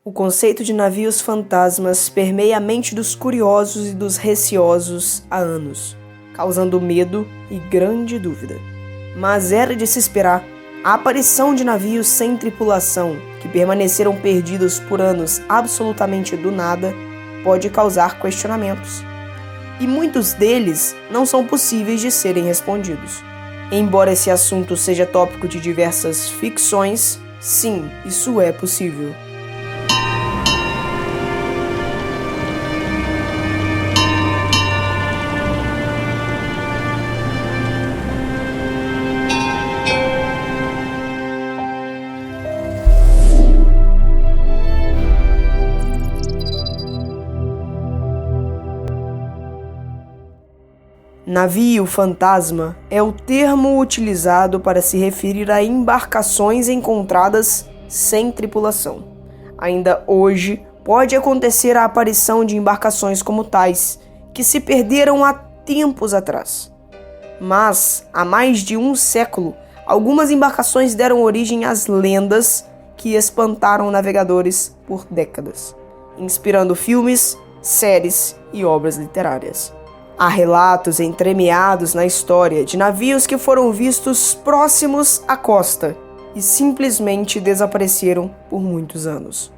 O conceito de navios fantasmas permeia a mente dos curiosos e dos receosos há anos, causando medo e grande dúvida. Mas era de se esperar. A aparição de navios sem tripulação, que permaneceram perdidos por anos absolutamente do nada, pode causar questionamentos. E muitos deles não são possíveis de serem respondidos. Embora esse assunto seja tópico de diversas ficções, sim, isso é possível. Navio fantasma é o termo utilizado para se referir a embarcações encontradas sem tripulação. Ainda hoje, pode acontecer a aparição de embarcações como tais, que se perderam há tempos atrás. Mas, há mais de um século, algumas embarcações deram origem às lendas que espantaram navegadores por décadas, inspirando filmes, séries e obras literárias. Há relatos entremeados na história de navios que foram vistos próximos à costa e simplesmente desapareceram por muitos anos.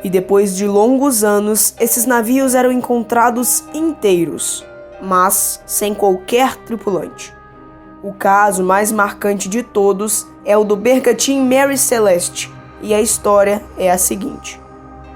E depois de longos anos, esses navios eram encontrados inteiros, mas sem qualquer tripulante. O caso mais marcante de todos é o do bergantim Mary Celeste, e a história é a seguinte.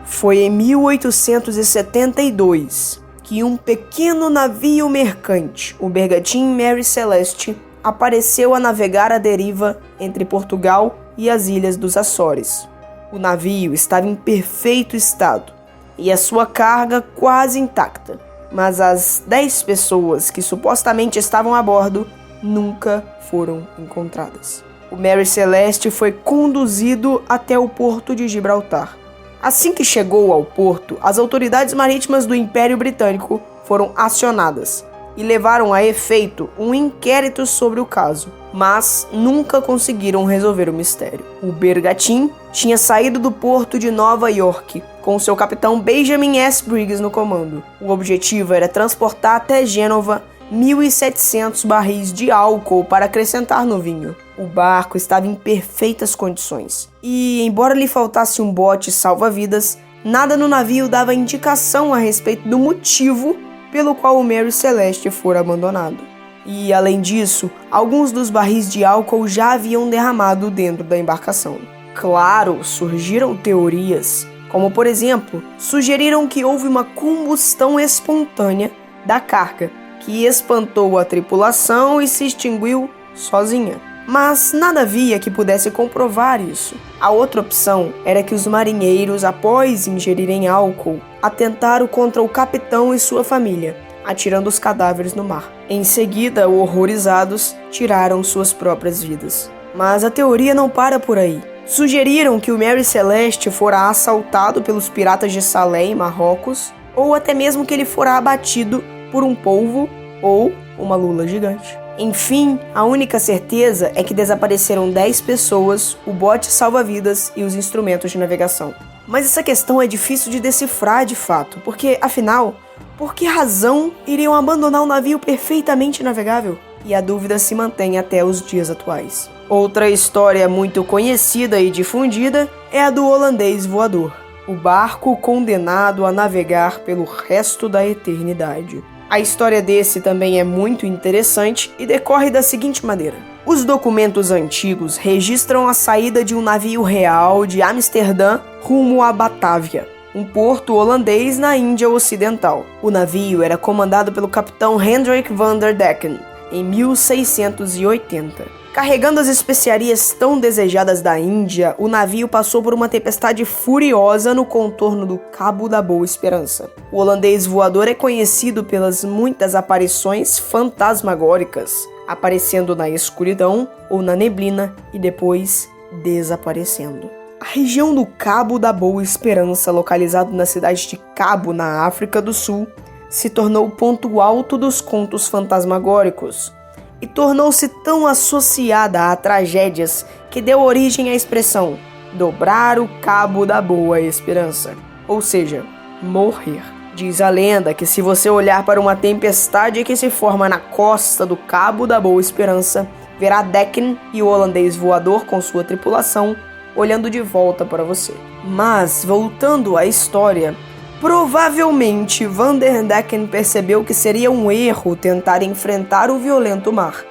Foi em 1872... que um pequeno navio mercante, o bergantim Mary Celeste, apareceu a navegar à deriva entre Portugal e as ilhas dos Açores. O navio estava em perfeito estado e a sua carga quase intacta, mas as 10 pessoas que supostamente estavam a bordo nunca foram encontradas. O Mary Celeste foi conduzido até o porto de Gibraltar. Assim que chegou ao porto, as autoridades marítimas do Império Britânico foram acionadas e levaram a efeito um inquérito sobre o caso, mas nunca conseguiram resolver o mistério. O bergantim tinha saído do porto de Nova York, com seu capitão Benjamin S. Briggs no comando. O objetivo era transportar até Gênova 1.700 barris de álcool para acrescentar no vinho. O barco estava em perfeitas condições e, embora lhe faltasse um bote salva-vidas, nada no navio dava indicação a respeito do motivo pelo qual o Mary Celeste fora abandonado. E, além disso, alguns dos barris de álcool já haviam derramado dentro da embarcação. Claro, surgiram teorias, como por exemplo, sugeriram que houve uma combustão espontânea da carga, que espantou a tripulação e se extinguiu sozinha. Mas nada havia que pudesse comprovar isso. A outra opção era que os marinheiros, após ingerirem álcool, atentaram contra o capitão e sua família, atirando os cadáveres no mar. Em seguida, horrorizados, tiraram suas próprias vidas. Mas a teoria não para por aí. Sugeriram que o Mary Celeste fora assaltado pelos piratas de Salé em Marrocos, ou até mesmo que ele fora abatido por um polvo ou uma lula gigante. Enfim, a única certeza é que desapareceram 10 pessoas, o bote salva-vidas e os instrumentos de navegação. Mas essa questão é difícil de decifrar de fato, porque, afinal, por que razão iriam abandonar um navio perfeitamente navegável? E a dúvida se mantém até os dias atuais. Outra história muito conhecida e difundida é a do holandês voador, o barco condenado a navegar pelo resto da eternidade. A história desse também é muito interessante e decorre da seguinte maneira. Os documentos antigos registram a saída de um navio real de Amsterdã rumo a Batávia, um porto holandês na Índia Ocidental. O navio era comandado pelo capitão Hendrik van der Decken, em 1680. Carregando as especiarias tão desejadas da Índia, o navio passou por uma tempestade furiosa no contorno do Cabo da Boa Esperança. O holandês voador é conhecido pelas muitas aparições fantasmagóricas, aparecendo na escuridão ou na neblina e depois desaparecendo. A região do Cabo da Boa Esperança, localizado na cidade de Cabo, na África do Sul, se tornou o ponto alto dos contos fantasmagóricos e tornou-se tão associada a tragédias que deu origem à expressão dobrar o cabo da Boa Esperança, ou seja, morrer. Diz a lenda que se você olhar para uma tempestade que se forma na costa do Cabo da Boa Esperança, verá Decken e o holandês voador com sua tripulação olhando de volta para você. Mas, voltando à história, provavelmente Vanderdecken percebeu que seria um erro tentar enfrentar o violento mar,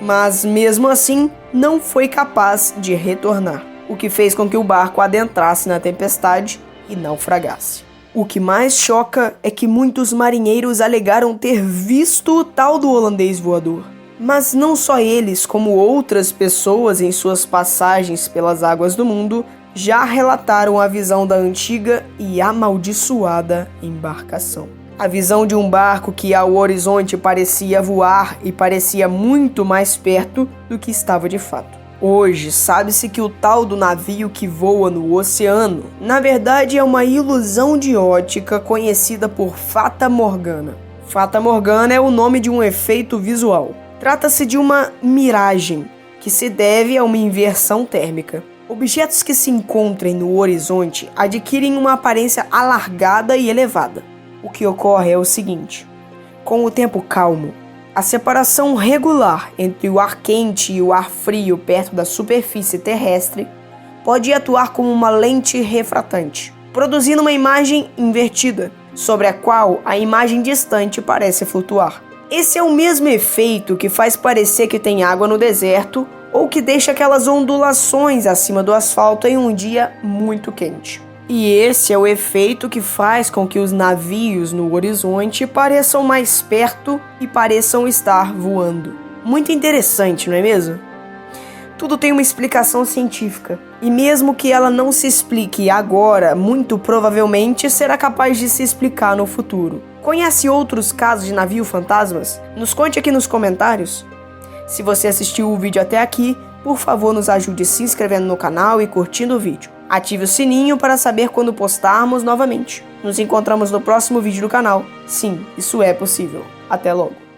mas mesmo assim não foi capaz de retornar, o que fez com que o barco adentrasse na tempestade e naufragasse. O que mais choca é que muitos marinheiros alegaram ter visto o tal do holandês voador. Mas não só eles, como outras pessoas em suas passagens pelas águas do mundo, já relataram a visão da antiga e amaldiçoada embarcação. A visão de um barco que ao horizonte parecia voar e parecia muito mais perto do que estava de fato. Hoje, sabe-se que o tal do navio que voa no oceano, na verdade é uma ilusão de ótica conhecida por Fata Morgana. Fata Morgana é o nome de um efeito visual. Trata-se de uma miragem, que se deve a uma inversão térmica. Objetos que se encontrem no horizonte adquirem uma aparência alargada e elevada. O que ocorre é o seguinte: com o tempo calmo, a separação regular entre o ar quente e o ar frio perto da superfície terrestre pode atuar como uma lente refratante, produzindo uma imagem invertida, sobre a qual a imagem distante parece flutuar. Esse é o mesmo efeito que faz parecer que tem água no deserto ou que deixa aquelas ondulações acima do asfalto em um dia muito quente. E esse é o efeito que faz com que os navios no horizonte pareçam mais perto e pareçam estar voando. Muito interessante, não é mesmo? Tudo tem uma explicação científica, e mesmo que ela não se explique agora, muito provavelmente será capaz de se explicar no futuro. Conhece outros casos de navio fantasmas? Nos conte aqui nos comentários. Se você assistiu o vídeo até aqui, por favor nos ajude se inscrevendo no canal e curtindo o vídeo. Ative o sininho para saber quando postarmos novamente. Nos encontramos no próximo vídeo do canal. Sim, isso é possível. Até logo.